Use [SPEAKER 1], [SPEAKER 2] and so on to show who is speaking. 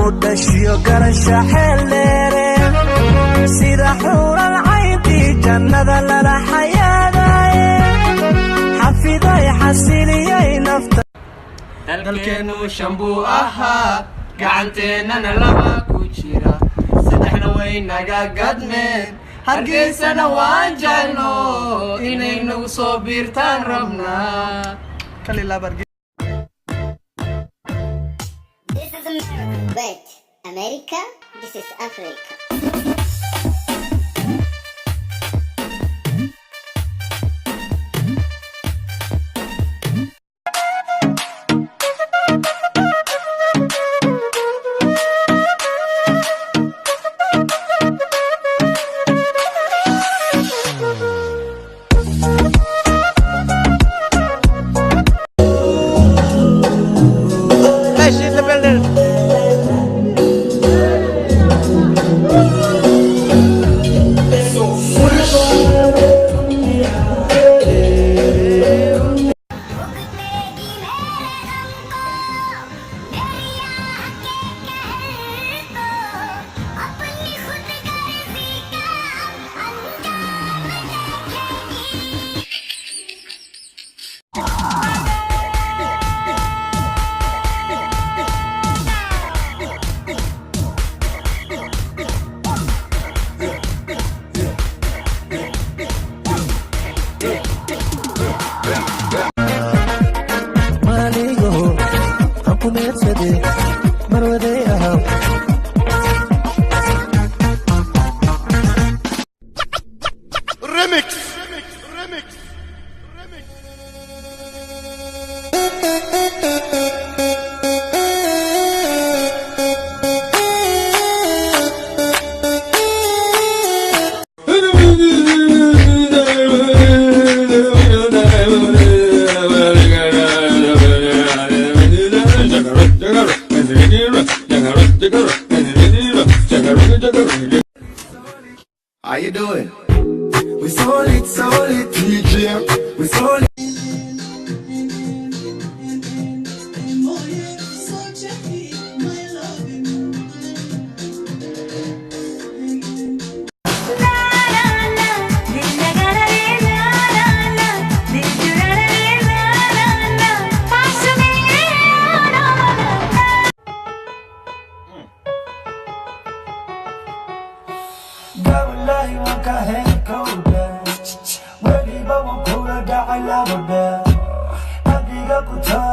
[SPEAKER 1] ودشيو قرشة حليري سيدا حور العين في جنة للا حياة حفيظة يحسيني نفط
[SPEAKER 2] dalkeenu shambuu ahaa gacanteennana laba ku jira saddexna way naga gadmeen hargeysana waan jecno inay nagu soo biirtaan rabnaa.
[SPEAKER 3] This is America. Wait, America? This is Africa.
[SPEAKER 2] How you doing?
[SPEAKER 1] We solid DJ. We solid. والله ما كاهن كودا ولي بابا كولا داعي لا بدا أبيك كتار